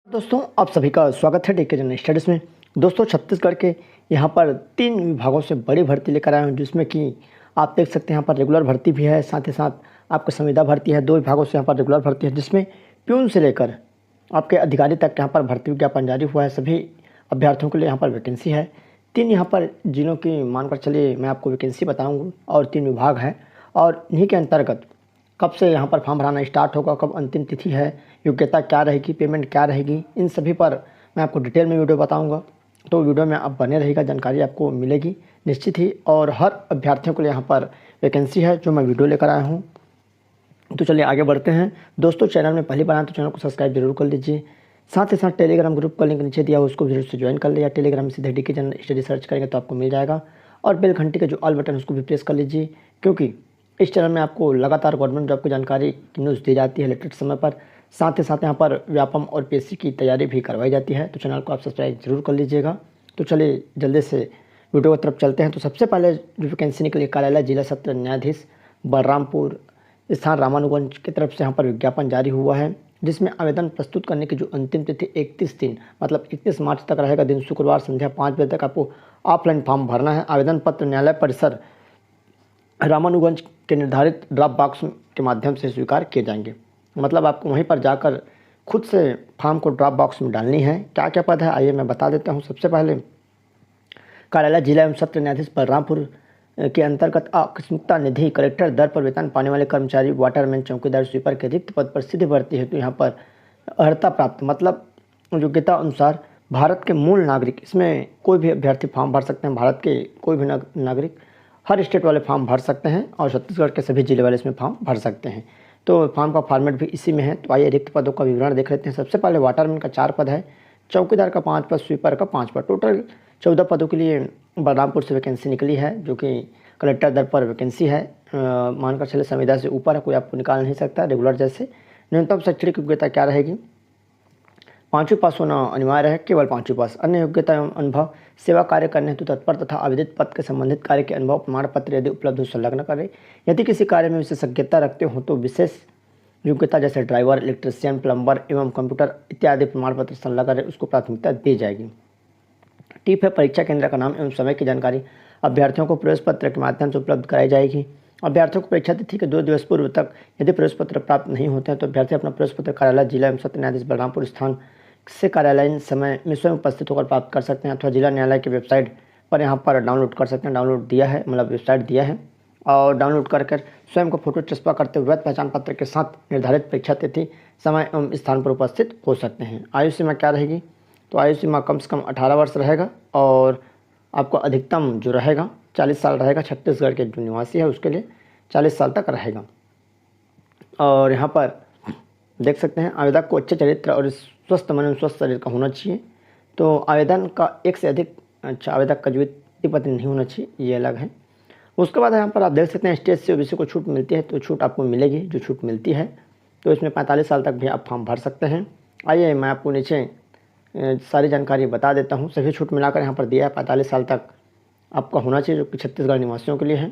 दोस्तों आप सभी का स्वागत है डीके जनरल स्टडीज़ में। दोस्तों छत्तीसगढ़ के यहाँ पर 3 विभागों से बड़ी भर्ती लेकर आए हूँ, जिसमें कि आप देख सकते हैं यहाँ पर रेगुलर भर्ती भी है, साथ ही साथ आपका संविदा भर्ती है। 2 विभागों से यहाँ पर रेगुलर भर्ती है, जिसमें प्यून से लेकर आपके अधिकारी तक यहाँ पर भर्ती विज्ञापन जारी हुआ है। सभी अभ्यर्थियों के लिए यहाँ पर वैकेंसी है। 3 यहाँ पर जिलों की मानकर चलिए मैं आपको वैकेंसी बताऊँगा और 3 विभाग है, और इन्हीं के अंतर्गत कब से यहाँ पर फॉर्म भराना स्टार्ट होगा, कब अंतिम तिथि है, योग्यता क्या रहेगी, पेमेंट क्या रहेगी, इन सभी पर मैं आपको डिटेल में वीडियो बताऊंगा। तो वीडियो में आप बने रहेगा, जानकारी आपको मिलेगी निश्चित ही। और हर अभ्यर्थियों के लिए यहाँ पर वैकेंसी है जो मैं वीडियो लेकर आया हूँ। तो चलिए आगे बढ़ते हैं। दोस्तों चैनल में पहली बार आए तो चैनल को सब्सक्राइब जरूर कर लीजिए। साथ ही साथ टेलीग्राम ग्रुप का लिंक नीचे दिया हो, उसको जरूर से ज्वाइन कर लिया। टेलीग्राम में सीधे डीके जनरल स्टडी सर्च करेंगे तो आपको मिल जाएगा। और बेल घंटी के जो ऑल बटन उसको भी प्रेस कर लीजिए, क्योंकि इस चैनल में आपको लगातार गवर्नमेंट जॉब की जानकारी की न्यूज़ दी जाती है लेटेस्ट समय पर। साथ ही साथ यहाँ पर व्यापम और पीएससी की तैयारी भी करवाई जाती है, तो चैनल को आप सब्सक्राइब जरूर कर लीजिएगा। तो चलिए जल्दी से वीडियो की तरफ चलते हैं। तो सबसे पहले जो वैकेंसी निकली, कार्यालय जिला सत्र न्यायाधीश बलरामपुर स्थान रामानुगंज की तरफ से यहाँ पर विज्ञापन जारी हुआ है, जिसमें आवेदन प्रस्तुत करने की जो अंतिम तिथि 31 मतलब 31 मार्च तक रहेगा। दिन शुक्रवार संध्या 5 बजे तक आपको ऑफलाइन फॉर्म भरना है। आवेदन पत्र न्यायालय परिसर रामानुगंज के निर्धारित ड्रॉप बॉक्स के माध्यम से स्वीकार किए जाएंगे। मतलब आपको वहीं पर जाकर खुद से फॉर्म को ड्रॉप बॉक्स में डालनी है। क्या क्या पद है आइए मैं बता देता हूँ। सबसे पहले कार्यालय जिला एवं सत्र न्यायाधीश बलरामपुर के अंतर्गत आकस्मिकता निधि कलेक्टर दर पर वेतन पाने वाले कर्मचारी, वाटरमैन, चौकीदार, स्वीपर के रिक्त पद पर सीधी भर्ती हेतु यहाँ पर अर्हता प्राप्त मतलब योग्यता अनुसार भारत के मूल नागरिक, इसमें कोई भी अभ्यर्थी फॉर्म भर सकते हैं। भारत के कोई भी नागरिक, हर स्टेट वाले फॉर्म भर सकते हैं, और छत्तीसगढ़ के सभी जिले वाले इसमें फॉर्म भर सकते हैं। तो फॉर्म का फॉर्मेट भी इसी में है। तो आइए रिक्त पदों का विवरण देख लेते हैं। सबसे पहले वाटरमैन का 4 पद है, चौकीदार का 5 पद, स्वीपर का 5 पद। टोटल 14 पदों के लिए बलरामपुर से वैकेंसी निकली है, जो कि कलेक्टर दर पर वैकेंसी है। मानकर चले संविदा से ऊपर है, कोई आपको निकाल नहीं सकता। रेगुलर जैसे न्यूनतम शैक्षणिक योग्यता क्या रहेगी, 5वीं पास होना अनिवार्य है, केवल 5वीं पास। अन्य योग्यता एवं अनुभव, सेवा कार्य करने हेतु तत्पर तथा आवेदित पद के संबंधित कार्य के अनुभव प्रमाण पत्र यदि उपलब्ध हो संलग्न करें। यदि किसी कार्य में विशेषज्ञता रखते हो तो विशेष योग्यता जैसे ड्राइवर, इलेक्ट्रीशियन, प्लम्बर एवं कंप्यूटर इत्यादि प्रमाण पत्र संलग्न करें, उसको प्राथमिकता दी जाएगी। टिप है, परीक्षा केंद्र का नाम एवं समय की जानकारी अभ्यर्थियों को प्रवेश पत्र के माध्यम से उपलब्ध कराई जाएगी। अभ्यर्थियों को परीक्षा तिथि के 2 दिवस पूर्व तक यदि प्रवेश पत्र प्राप्त नहीं होते हैं तो अभ्यर्थी अपना प्रवेश पत्र कार्यालय जिला एवं सत्र न्यायाधीश बलरामपुर स्थान से कार्यालयीन समय में स्वयं उपस्थित होकर प्राप्त कर सकते हैं, अथवा जिला न्यायालय की वेबसाइट पर यहाँ पर डाउनलोड कर सकते हैं। डाउनलोड दिया है, मतलब वेबसाइट दिया है, और डाउनलोड कर स्वयं को फोटो चस्पा करते हुए पहचान पत्र के साथ निर्धारित परीक्षा तिथि, समय एवं स्थान पर उपस्थित हो सकते हैं। आयु सीमा क्या रहेगी, तो आयु सीमा कम से कम 18 वर्ष रहेगा, और आपको अधिकतम जो रहेगा 40 साल रहेगा। छत्तीसगढ़ के जो निवासी है उसके लिए 40 साल तक रहेगा। और यहाँ पर देख सकते हैं आवेदक को अच्छे चरित्र और स्वस्थ मन एवं स्वस्थ शरीर का होना चाहिए। तो आवेदन का एक से अधिक आवेदक का जीवित पति नहीं होना चाहिए, ये अलग है। उसके बाद यहाँ पर आप देख सकते हैं स्टेट से ओबीसी को छूट मिलती है, तो छूट आपको मिलेगी जो छूट मिलती है। तो इसमें 45 साल तक भी आप फॉर्म भर सकते हैं। आइए मैं आपको नीचे सारी जानकारी बता देता हूँ। सभी छूट मिलाकर यहाँ पर दिया है, 45 साल तक आपका होना चाहिए, जो कि छत्तीसगढ़ निवासियों के लिए है।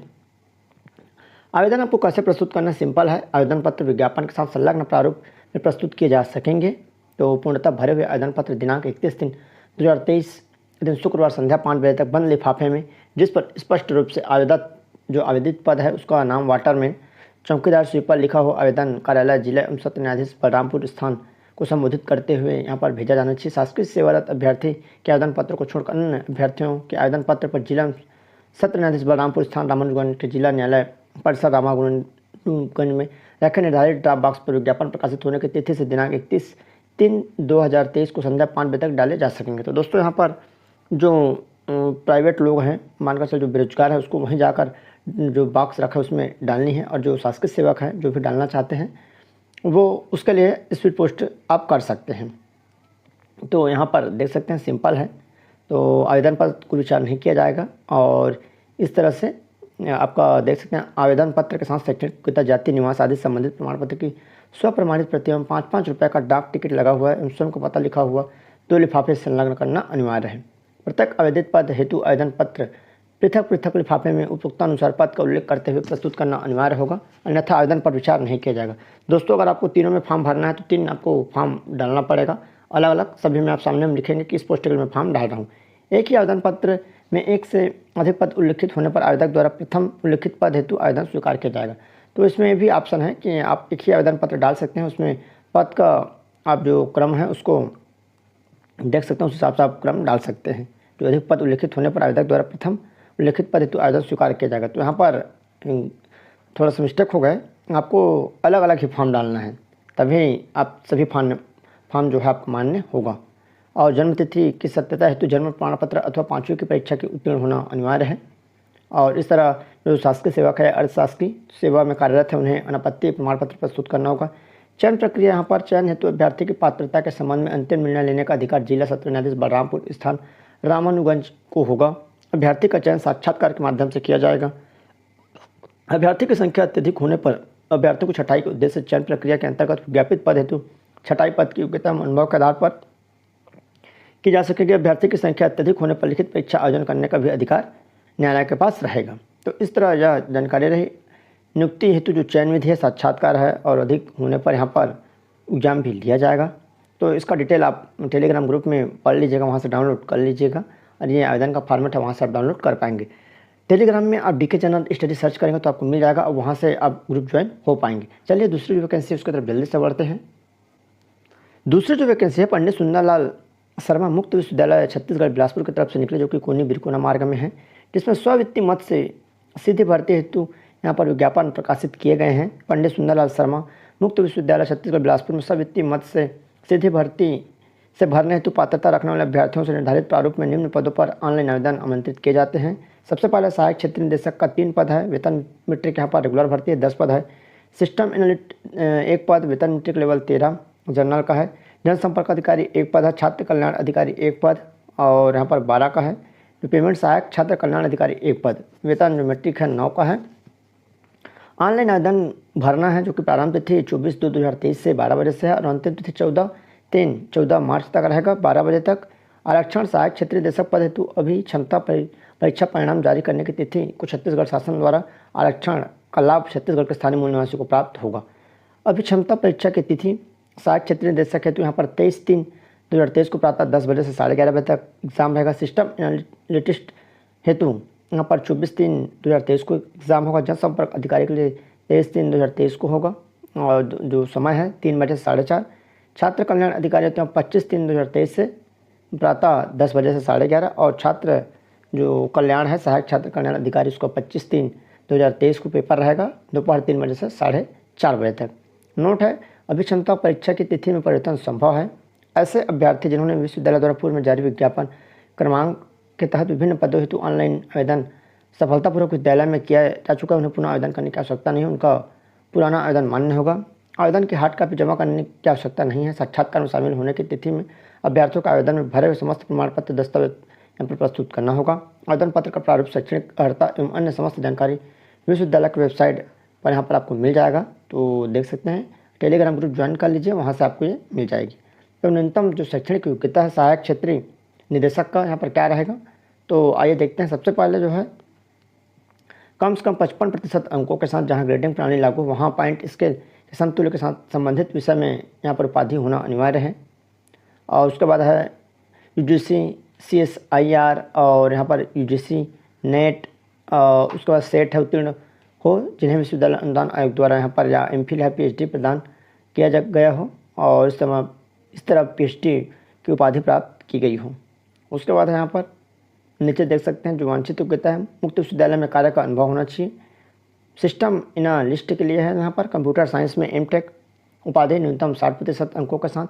आवेदन आपको कैसे प्रस्तुत करना, सिंपल है। आवेदन पत्र विज्ञापन के साथ संलग्न प्रारूप में प्रस्तुत किए जा सकेंगे। तो पूर्णतः भरे हुए आवेदन पत्र दिनांक 31/3/2023 दिन शुक्रवार संध्या 5 बजे तक बंद लिफाफे में, जिस पर स्पष्ट रूप से आवेदित पद है उसका नाम वाटरमैन, चौकीदार, स्वीपर लिखा हो, आवेदन कार्यालय जिला एवं सत्र न्यायाधीश बलरामपुर स्थान को संबोधित करते हुए यहाँ पर भेजा जाना चाहिए। शासकीय सेवारत अभ्यर्थी के आवेदन पत्र को छोड़कर अन्य अभ्यर्थियों के आवेदन पत्र पर जिला सत्र न्यायाधीश बलरामपुर स्थान रामानुगंज के जिला न्यायालय परिसर रामानुगंज में रखे निर्धारित ड्रॉप बॉक्स पर विज्ञापन प्रकाशित होने की तिथि से दिनांक 31/3/2023 को संध्या 5 बजे तक डाले जा सकेंगे। तो दोस्तों यहाँ पर जो प्राइवेट लोग हैं, मानकर चलो जो बेरोजगार है, उसको वहीं जाकर जो बॉक्स रखा है उसमें डालनी है, और जो शासकीय सेवक हैं जो भी डालना चाहते हैं वो उसके लिए स्पीड पोस्ट आप कर सकते हैं। तो यहाँ पर देख सकते हैं सिंपल है। तो आवेदन पर कोई विचार नहीं किया जाएगा, और इस तरह से आपका देख सकते हैं आवेदन पत्र के साथ शैक्षणिक योग्यता, जाति, निवास आदि संबंधित प्रमाण पत्र की स्वप्रमाणित प्रति एवं 5-5 रुपये का डाक टिकट लगा हुआ है एवं स्वयं को पता लिखा हुआ 2 लिफाफे संलग्न करना अनिवार्य है। प्रत्येक आवेदित पद हेतु आवेदन पत्र पृथक पृथक लिफाफे में उपयुक्तानुसार पद का उल्लेख करते हुए प्रस्तुत करना अनिवार्य होगा, अन्यथा आवेदन पर विचार नहीं किया जाएगा। दोस्तों अगर आपको तीनों में फॉर्म भरना है तो 3 आपको फॉर्म डालना पड़ेगा। अलग अलग सभी में आप सामने में लिखेंगे कि इस पोस्ट के लिए मैं फॉर्म डाल रहा हूँ। एक ही आवेदन पत्र में एक से अधिक पद उल्लिखित होने पर आवेदक द्वारा प्रथम उल्लिखित पद हेतु आवेदन स्वीकार किया जाएगा। तो इसमें भी ऑप्शन है कि आप एक ही आवेदन पत्र डाल सकते हैं, उसमें पद का आप जो क्रम है उसको देख सकते हैं, उस हिसाब से आप क्रम डाल सकते हैं। जो अधिक पद उल्लिखित होने पर आवेदक द्वारा प्रथम उल्लिखित पद हेतु आवेदन स्वीकार किया जाएगा। तो यहाँ पर थोड़ा सा मिस्टेक हो गए, आपको अलग अलग ही फॉर्म डालना है, तभी आप सभी फॉर्म जो है आपको मान्य होगा। और जन्म तिथि की सत्यता हेतु जन्म प्रमाण पत्र अथवा 5वीं की परीक्षा की उत्तीर्ण होना अनिवार्य है। और इस तरह जो शासकीय सेवक है, अर्धशासकीय सेवा में कार्यरत है, उन्हें अनापत्ति प्रमाण पत्र प्रस्तुत करना होगा। चयन प्रक्रिया यहाँ पर चयन हेतु अभ्यर्थी की पात्रता के संबंध में अंतिम निर्णय लेने का अधिकार जिला सत्र न्यायाधीश बलरामपुर स्थान रामानुगंज को होगा। अभ्यर्थी का चयन साक्षात्कार के माध्यम से किया जाएगा। अभ्यर्थी की संख्या अत्यधिक होने पर अभ्यर्थियों को छँटाई के उद्देश्य से चयन प्रक्रिया के अंतर्गत विज्ञापित पद हेतु छँटाई पद की योग्यता अनुभव के आधार पर की जा सकेगी। अभ्यर्थी की संख्या अत्यधिक होने पर लिखित परीक्षा आयोजन करने का भी अधिकार न्यायालय के पास रहेगा। तो इस तरह यह जानकारी रही। नियुक्ति हेतु जो चयन विधि है साक्षात्कार है, और अधिक होने पर यहाँ पर एग्जाम भी लिया जाएगा। तो इसका डिटेल आप टेलीग्राम ग्रुप में पढ़ लीजिएगा, वहाँ से डाउनलोड कर लीजिएगा, और ये आवेदन का फॉर्मेट है, वहाँ से आप डाउनलोड कर पाएंगे। टेलीग्राम में आप डीके जनरल स्टडी सर्च करेंगे तो आपको मिल जाएगा, और वहाँ से आप ग्रुप ज्वाइन हो पाएंगे। चलिए दूसरी वैकेंसी उसकी तरफ जल्दी से बढ़ते हैं। दूसरी जो वैकेंसी है पंडित सुंदरलाल शर्मा मुक्त विश्वविद्यालय छत्तीसगढ़ बिलासपुर की तरफ से निकले, जो कि कोनी बिरकोना मार्ग में है, जिसमें स्वित्तीय मत से सीधी भर्ती हेतु यहाँ पर विज्ञापन प्रकाशित किए गए हैं। पंडित सुंदरलाल शर्मा मुक्त विश्वविद्यालय छत्तीसगढ़ बिलासपुर में स्वित्तीय मत से सीधी भर्ती से भरने हेतु पात्रता रखने वाले अभ्यर्थियों से निर्धारित प्रारूप में निम्न पदों पर ऑनलाइन आवेदन आमंत्रित किए जाते हैं। सबसे पहले सहायक क्षेत्रीय निदेशक का 3 पद है, वेतन मीट्रिक यहाँ पर रेगुलर भर्ती है 10 पद है। सिस्टम एनालिस्ट 1 पद, वेतन मीट्रिक लेवल 13 जनरल का है। जनसंपर्क अधिकारी 1 पद है, छात्र कल्याण अधिकारी 1 पद और यहाँ पर 12 का है। जो पेमेंट सहायक छात्र कल्याण अधिकारी 1 पद, वेतन जो मीट्रिक है 9 का है। ऑनलाइन आवेदन भरना है, जो कि प्रारंभ तिथि 24/2/2023 से 12 बजे से है, और अंतिम तिथि 14 मार्च तक रहेगा 12 बजे तक। आरक्षण सहायक क्षेत्रीय निदेशक पद हेतु अभी क्षमता परीक्षा परिणाम जारी करने की तिथि को छत्तीसगढ़ शासन द्वारा आरक्षण का लाभ छत्तीसगढ़ के स्थानीय मूल निवासियों को प्राप्त होगा। अभी क्षमता परीक्षा की तिथि सहायक क्षेत्रीय निदेशक हेतु यहाँ पर 23/3/2023 को प्रातः 10 बजे से 11:30 बजे तक एग्जाम रहेगा। सिस्टम एनालिटिस्ट हेतु यहाँ पर 24/3/2023 को एग्जाम होगा। जनसंपर्क अधिकारी के लिए 23/3/2023 को होगा, और जो समय है 3 बजे से 4:30। छात्र कल्याण अधिकारी होते हैं 25/3/2023 से प्रातः 10 बजे से 11:30, और छात्र जो कल्याण है सहायक छात्र कल्याण अधिकारी उसको 25/3/2023 को पेपर रहेगा दोपहर 3 बजे से 4:30 बजे तक। नोट है, अभी क्षमता परीक्षा की तिथि में परिवर्तन संभव है। ऐसे अभ्यर्थी जिन्होंने विश्वविद्यालय द्वारा पूर्व में जारी विज्ञापन क्रमांक के तहत विभिन्न पदों हेतु ऑनलाइन आवेदन सफलतापूर्वक विद्यालय में किया जा चुका है, उन्हें पुनः आवेदन करने की आवश्यकता नहीं है, उनका पुराना आवेदन मान्य होगा। आवेदन की हार्ड कॉपी जमा करने की आवश्यकता नहीं है। साक्षात्कार में शामिल होने की तिथि में अभ्यर्थियों का आवेदन में भरे हुए समस्त प्रमाण पत्र दस्तावेज यहाँ पर प्रस्तुत करना होगा। आवेदन पत्र का प्रारूप, शैक्षणिक अर्हता एवं अन्य समस्त जानकारी विश्वविद्यालय की वेबसाइट पर यहाँ पर आपको मिल जाएगा, तो देख सकते हैं। टेलीग्राम ग्रुप ज्वाइन कर लीजिए, वहाँ से आपको ये मिल जाएगी। तो न्यूनतम जो शैक्षणिक योग्यता है सहायक क्षेत्रीय निदेशक का यहाँ पर क्या रहेगा, तो आइए देखते हैं। सबसे पहले जो है कम से कम 55% अंकों के साथ जहाँ ग्रेडिंग प्रणाली लागू, वहाँ पॉइंट स्केल के समतुल्य के साथ संबंधित विषय में यहाँ पर उपाधि होना अनिवार्य है। और उसके बाद है UGC CSIR और यहाँ पर UGC नेट, उसके बाद सेट है उत्तीर्ण हो, जिन्हें विश्वविद्यालय अनुदान आयोग द्वारा यहाँ पर या MPhil या PhD प्रदान किया गया हो, और इस तरह PhD की उपाधि प्राप्त की गई हो। उसके बाद यहाँ पर नीचे देख सकते हैं जो वांछित योग्यता है, मुक्त विश्वविद्यालय में कार्य का अनुभव होना चाहिए। सिस्टम एनालिस्ट के लिए है यहाँ पर कंप्यूटर साइंस में M.Tech उपाधि न्यूनतम 60% अंकों के साथ।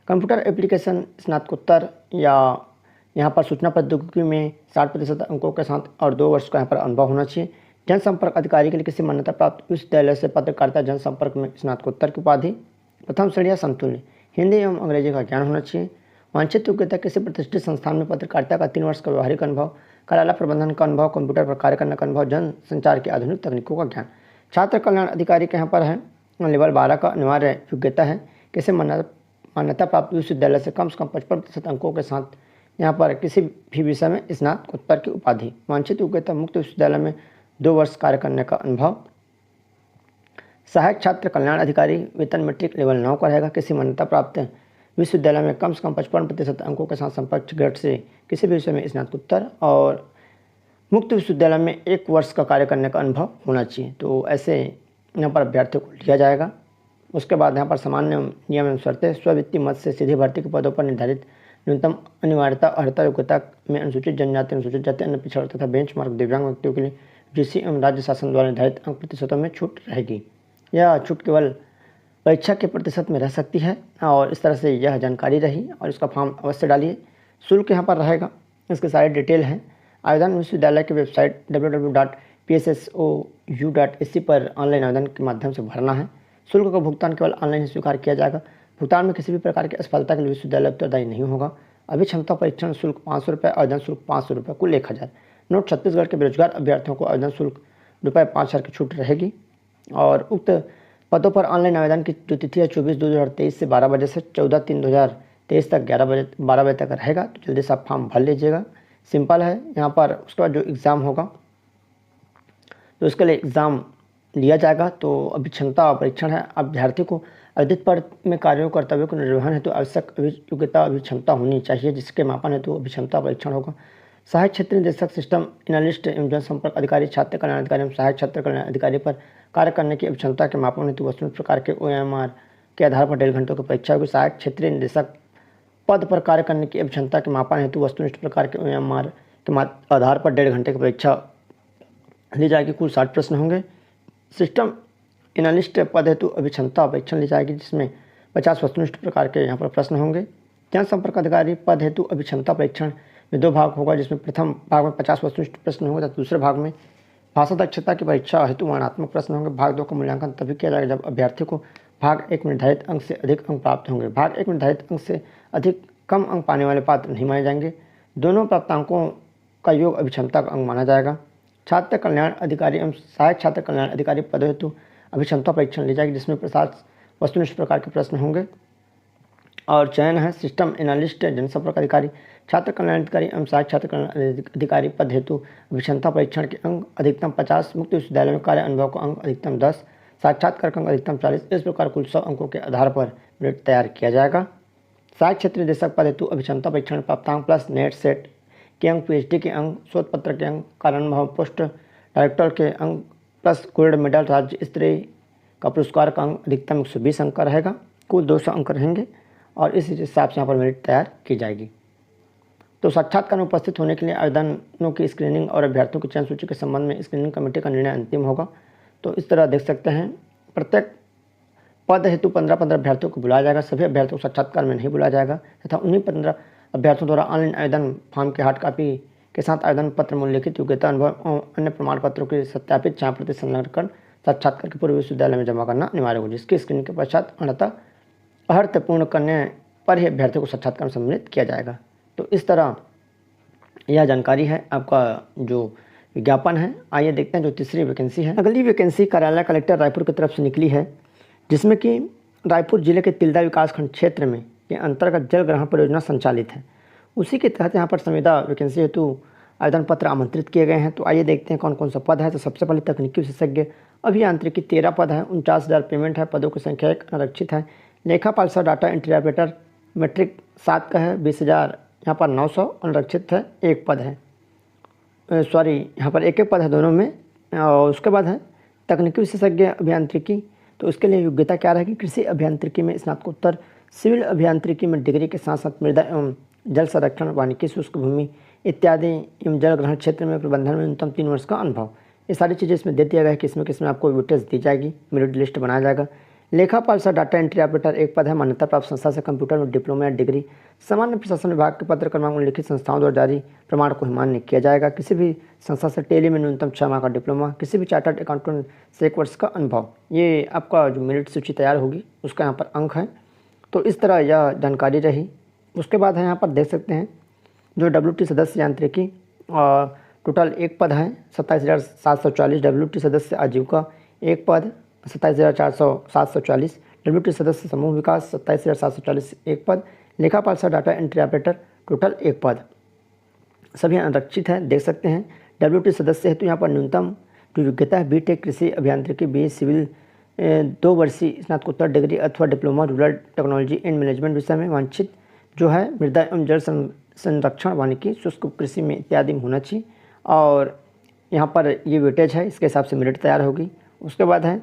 कंप्यूटर एप्लीकेशन स्नातकोत्तर या यहाँ पर सूचना प्रौद्योगिकी में 60% अंकों के साथ और 2 वर्ष का यहाँ पर अनुभव होना चाहिए। जनसंपर्क अधिकारी के लिए किसी मान्यता प्राप्त विश्वविद्यालय से पत्रकारिता जनसंपर्क में स्नातकोत्तर की उपाधि प्रथम श्रेणी या समतुल्य। हिंदी एवं अंग्रेजी का ज्ञान होना चाहिए। वांछित योग्यता किसी प्रतिष्ठित संस्थान में पत्रकारिता का 3 वर्ष का व्यवहारिक अनुभव, कार्यालय प्रबंधन का अनुभव, कंप्यूटर पर कार्य करने का अनुभव, जन संचार की आधुनिक तकनीकों का ज्ञान। छात्र कल्याण अधिकारी के यहाँ पर है लेवल 12 का अनिवार्य योग्यता है। किसी मान्यता प्राप्त विश्वविद्यालय से कम 55% अंकों के साथ यहाँ पर किसी भी विषय में स्नातकोत्तर की उपाधि। वांछित योग्यता मुक्त विश्वविद्यालय में 2 वर्ष कार्य करने का अनुभव। सहायक छात्र कल्याण अधिकारी वेतन मीट्रिक लेवल 9 का रहेगा। किसी मान्यता प्राप्त विश्वविद्यालय में कम से कम 55% अंकों के साथ समकक्ष ग्रेड से किसी भी विषय में स्नातकोत्तर और मुक्त विश्वविद्यालय में 1 वर्ष का कार्य करने का अनुभव होना चाहिए। तो ऐसे यहाँ पर अभ्यर्थियों को लिया जाएगा। उसके बाद यहाँ पर सामान्य नियम एवं शर्तें स्ववित्तीय मत से सीधी भर्ती के पदों पर निर्धारित न्यूनतम अनिवार्यता अर्हता योग्यता में अनुसूचित जनजाति, अनुसूचित जाति, अन्य पिछड़ा तथा बेंचमार्क दिव्यांग व्यक्तियों के लिए यूजीसी एवं राज्य शासन द्वारा निर्धारित अंक प्रतिशतों में छूट रहेगी। यह छूट केवल परीक्षा के प्रतिशत में रह सकती है और इस तरह से यह जानकारी रही और इसका फॉर्म अवश्य डालिए। शुल्क यहाँ पर रहेगा, इसके सारी डिटेल हैं। आवेदन विश्वविद्यालय की वेबसाइट www.pssu.ac पर ऑनलाइन आवेदन के माध्यम से भरना है। शुल्क का भुगतान केवल ऑनलाइन ही स्वीकार किया जाएगा। भुगतान में किसी भी प्रकार की असफलता के लिए विश्वविद्यालय उत्तरदायी नहीं होगा। अभिक्षमता परीक्षण शुल्क 500 रुपये, आवेदन शुल्क 500 रुपये, कुल 1000। नोट: छत्तीसगढ़ के बेरोजगार अभ्यर्थियों को आवेदन शुल्क ₹5000 की छूट रहेगी और उक्त पदों पर ऑनलाइन आवेदन की जो तिथि है 24/2/2023 से 12 बजे से 14/3/2023 तक 12 बजे तक रहेगा। तो जल्दी से आप फॉर्म भर लीजिएगा, सिंपल है। यहाँ पर उसके बाद जो एग्ज़ाम होगा तो उसके लिए एग्ज़ाम लिया जाएगा। तो अभिक्षमता परीक्षण है। अभ्यर्थी को अर्जित पद में कार्यों कर्तव्यों के निर्वहन हेतु आवश्यक योग्यता अभिक्षमता होनी चाहिए, जिसके मापन हेतु अभिक्षमता परीक्षण होगा। सहायक क्षेत्र निदेशक, सिस्टम एनालिस्ट एवं जनसंपर्क अधिकारी, छात्र कल्याण अधिकारी एवं सहायक छात्र कल्याण अधिकारी पर कार्य करने की अभिक्षमता के मापन हेतु वस्तुनिष्ठ प्रकार के OMR के आधार पर 1.5 घंटों की परीक्षा होगी। सहायक क्षेत्रीय निदेशक पद पर कार्य करने की अभिक्षमता के मापन हेतु वस्तुनिष्ठ प्रकार के OMR के आधार पर 1.5 घंटे की परीक्षा ली जाएगी। कुल 60 प्रश्न होंगे। सिस्टम एनालिस्ट पद हेतु अभिक्षमता परीक्षण ली जाएगी, जिसमें 50 वस्तुनिष्ठ प्रकार के यहाँ पर प्रश्न होंगे। जनसंपर्क अधिकारी पद हेतु अभिक्षमता परीक्षण में 2 भाग होगा, जिसमें प्रथम भाग में 50 वस्तुनिष्ठ प्रश्न होंगे तथा दूसरे भाग में भाषा दक्षता की परीक्षा हेतु वर्णनात्मक प्रश्न होंगे। भाग 2 का मूल्यांकन तभी किया जाएगा जब अभ्यर्थी को भाग 1 में निर्धारित अंक से अधिक अंक प्राप्त होंगे। भाग 1 में निर्धारित अंक से अधिक कम अंक पाने वाले पात्र नहीं माने जाएंगे। दोनों प्राप्तांकों का योग अभिक्षमता का अंक माना जाएगा। छात्र कल्याण अधिकारी एवं सहायक छात्र कल्याण अधिकारी पद हेतु अभिक्षमता परीक्षण ली जाएगी, जिसमें 50 वस्तुनिष्ठ प्रकार के प्रश्न होंगे और चयन है। सिस्टम एनालिस्ट, जनसंपर्क अधिकारी, छात्र कल्याण अधिकारी एवं सहायक छात्र कल्याण अधिकारी पद हेतु अभिक्षमता परीक्षण के अंक अधिकतम 50, मुक्त विश्वविद्यालय में कार्य अनुभव का अंक अधिकतम 10, साक्षात्कार का अंक अधिकतम 40। इस प्रकार कुल 100 अंकों के आधार पर मेरिट तैयार किया जाएगा। सहायक क्षेत्रीय निदेशक पद हेतु अभिक्षमता परीक्षण प्राप्तांक प्लस नेट सेट के अंक, PhD के अंक, शोध पत्र के अंक, कार्य अनुभव, पोस्ट डायरेक्टर के अंक प्लस गोल्ड मेडल, राज्य स्तरीय का पुरस्कार का अंक अधिकतम 120 अंक का रहेगा। कुल 200 अंक रहेंगे और इस हिसाब से यहाँ पर मेरिट तैयार की जाएगी। तो साक्षात्कार में उपस्थित होने के लिए आवेदनों की स्क्रीनिंग और अभ्यर्थियों की चयन सूची के संबंध में स्क्रीनिंग कमेटी का निर्णय अंतिम होगा। तो इस तरह देख सकते हैं, प्रत्येक पद हेतु 15-15 अभ्यर्थियों को बुलाया जाएगा। सभी अभ्यर्थियों को साक्षात्कार में नहीं बुलाया जाएगा तथा उन्हीं 15 अभ्यर्थियों द्वारा ऑनलाइन आवेदन फॉर्म की हार्ड कॉपी के साथ आवेदन पत्र में उल्लिखित योग्यता, अनुभव और अन्य प्रमाण पत्रों की सत्यापित 4 प्रति संलग्न कर साक्षात्कार के पूर्व विश्वविद्यालय में जमा करना अनिवार्य होगा, जिसकी स्क्रीनिंग के पश्चात अंततः अर्हता पूर्ण करने पर ही अभ्यर्थियों को साक्षात्कार में सम्मिलित किया जाएगा। तो इस तरह यह जानकारी है आपका जो विज्ञापन है। आइए देखते हैं जो तीसरी वैकेंसी है। अगली वैकेंसी कार्यालय कलेक्टर रायपुर की तरफ से निकली है, जिसमें कि रायपुर जिले के तिल्दा विकासखंड क्षेत्र में के अंतर्गत जल ग्रहण परियोजना संचालित है। उसी के तहत यहाँ पर संविदा वैकेंसी हेतु आवेदन पत्र आमंत्रित किए गए हैं। तो आइए देखते हैं कौन कौन सा पद है। तो सबसे पहले तकनीकी विशेषज्ञ अभियांत्रिकी 13 पद है, 49,000 पेमेंट है। पदों की संख्या 1 आरक्षित है। लेखापाल सह डाटा एंट्री ऑपरेटर मैट्रिक 7 का है, 20,000 यहाँ पर 900 अनारक्षित है। 1 पद है, यहाँ पर एक पद है दोनों में। और उसके बाद है तकनीकी विशेषज्ञ अभियांत्रिकी। तो उसके लिए योग्यता क्या रहेगी? कृषि अभियांत्रिकी में स्नातकोत्तर, सिविल अभियांत्रिकी में डिग्री के साथ साथ मृदा एवं जल संरक्षण, वानिकी, शुष्क भूमि इत्यादि एवं जल ग्रहण क्षेत्र में प्रबंधन में न्यूनतम 3 वर्ष का अनुभव। ये सारी चीज़ें इसमें दे दिया गया है कि किसमें आपको डिटेल्स दी जाएगी, मेरिट लिस्ट बनाया जाएगा। लेखापाल सह डाटा एंट्री ऑपरेटर 1 पद है, मान्यता प्राप्त संस्था से कंप्यूटर में डिप्लोमा या डिग्री, सामान्य प्रशासन विभाग के पत्र क्रमांक उल्लिखित संस्थाओं द्वारा जारी प्रमाण को मान्य किया जाएगा। किसी भी संस्था से टेली में न्यूनतम 6 माह का डिप्लोमा, किसी भी चार्टर्ड अकाउंटेंट से 1 वर्ष का अनुभव। ये आपका जो मेरिट सूची तैयार होगी उसका यहाँ पर अंक है। तो इस तरह यह जानकारी रही। उसके बाद है यहाँ पर देख सकते हैं जो WT सदस्य यांत्रिकी और टोटल 1 पद है, 27,740। WT सदस्य आजीविका 1 पद, 27,740। WT सदस्य समूह विकास 27,740 1 पद। लेखापाल सह डाटा एंट्री ऑपरेटर टोटल 1 पद। सभी आरक्षित है, देख सकते हैं। WT सदस्य हेतु यहाँ पर न्यूनतम जो योग्यता है BTech कृषि अभियांत्रिकी, BE सिविल 2 वर्षीय स्नातकोत्तर डिग्री अथवा diploma rural technology and management विषय में वांछित जो है मृदा एवं जल संरक्षण वानिकी शुष्क कृषि में इत्यादि में होना चाहिए। और यहाँ पर ये वेटेज है, इसके हिसाब से मेरिट तैयार होगी। उसके बाद है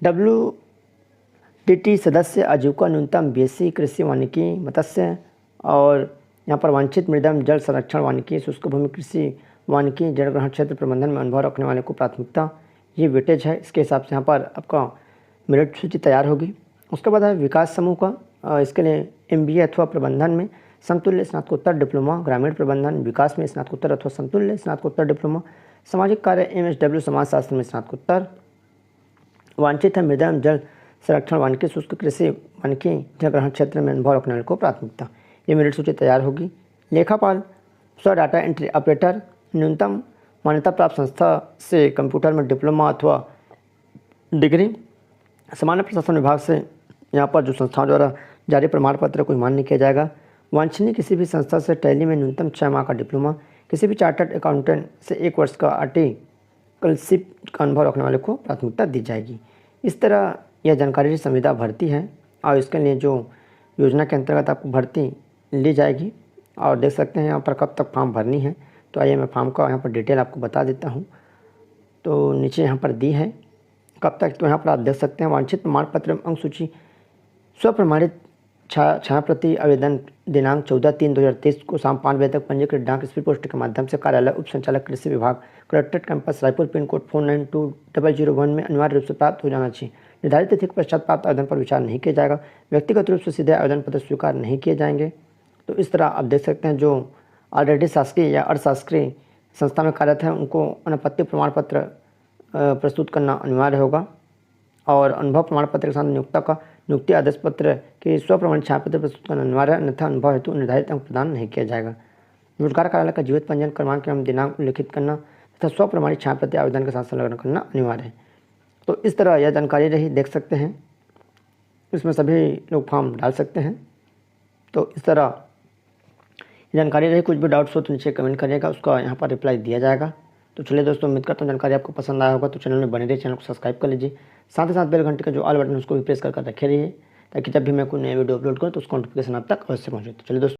WTT सदस्य आजीविका न्यूनतम BSc कृषि वानिकी मत्स्य, और यहाँ पर वांछित मृदा एवं जल संरक्षण वानिकी शुष्क भूमि कृषि वानिकी जल ग्रहण क्षेत्र प्रबंधन में अनुभव रखने वाले को प्राथमिकता। ये वेटेज है, इसके हिसाब से यहाँ पर आपका मेरिट सूची तैयार होगी। उसके बाद है विकास समूह का, इसके लिए MBA अथवा प्रबंधन में समतुल्य स्नातकोत्तर डिप्लोमा, ग्रामीण प्रबंधन विकास में स्नातकोत्तर अथवा समतुल्य स्नातकोत्तर डिप्लोमा, सामाजिक कार्य MSW समाजशास्त्र में स्नातकोत्तर। वांछित है मृदा एवं जल संरक्षण वानिकी शुष्क कृषि वानिकी जल ग्रहण क्षेत्र में अनुभव रखने वाले को प्राथमिकता। ये मेरिट सूची तैयार होगी। लेखापाल डाटा एंट्री ऑपरेटर, न्यूनतम मान्यता प्राप्त संस्था से कंप्यूटर में डिप्लोमा अथवा डिग्री, सामान्य प्रशासन विभाग से यहाँ पर जो संस्थाओं द्वारा जारी प्रमाण पत्र को मान्य किया जाएगा। वांछनीय किसी भी संस्था से टैली में न्यूनतम 6 माह का डिप्लोमा, किसी भी चार्टर्ड अकाउंटेंट से 1 वर्ष का आर्टिकलशिप का अनुभव रखने वाले को प्राथमिकता दी जाएगी। इस तरह यह जानकारी संविदा भर्ती है और इसके लिए जो योजना के अंतर्गत आपको भर्ती ली जाएगी। और देख सकते हैं यहाँ पर कब तक फॉर्म भरनी है, तो आइए मैं फॉर्म का यहाँ पर डिटेल आपको बता देता हूँ। तो नीचे यहाँ पर दी है कब तक, तो यहाँ पर आप देख सकते हैं वांछित प्रमाण पत्र अंक सूची स्वप्रमाणित छायाप्रति आवेदन दिनांक 14/3/2023 को शाम 5 बजे तक पंजीकृत डाक स्पीड पोस्ट के माध्यम से कार्यालय उप संचालक कृषि विभाग collectorate campus Raipur pin code 492001 में अनिवार्य रूप से प्राप्त हो जाना चाहिए। निर्धारित तिथि के पश्चात प्राप्त आवेदन पर विचार नहीं किया जाएगा। व्यक्तिगत रूप से सीधे आवेदन पत्र स्वीकार नहीं किए जाएंगे। तो इस तरह आप देख सकते हैं जो ऑलरेडी शासकीय या अर्धशासकीय संस्था में कार्यरत हैं उनको अनापत्ति प्रमाण पत्र प्रस्तुत करना अनिवार्य होगा। और अनुभव प्रमाण पत्र के साथ नियोक्ता का नियुक्ति आदेश पत्र के स्वप्रमाणित छायापत्र प्रस्तुत करना अनिवार्य है, अन्यथा अनुभव हेतु निर्धारित अंक प्रदान नहीं किया जाएगा। रोजगार कार्यालय का जीवित पंजीयन क्रमांक एवं दिनांक उल्लिखित करना तथा स्वप्रमाणित छायापत्र आवेदन के साथ संलग्न करना अनिवार्य है। तो इस तरह यह जानकारी रही, देख सकते हैं इसमें सभी लोग फॉर्म डाल सकते हैं। तो इस तरह जानकारी रही, कुछ भी डाउट्स हो तो नीचे कमेंट करिएगा, उसका यहाँ पर रिप्लाई दिया जाएगा। तो चलिए दोस्तों, उम्मीद करता हूँ जानकारी आपको पसंद आया होगा। तो चैनल में बने रहिए, चैनल को सब्सक्राइब कर लीजिए, साथ ही साथ बेल घंटे का जो ऑल बटन उसको भी प्रेस कर रखे रहिए, ताकि जब भी मैं कोई नया वीडियो अपलोड करूँ तो उसका नोटिफिकेशन आप तक अवश्य पहुँचे। तो चलिए दोस्तों।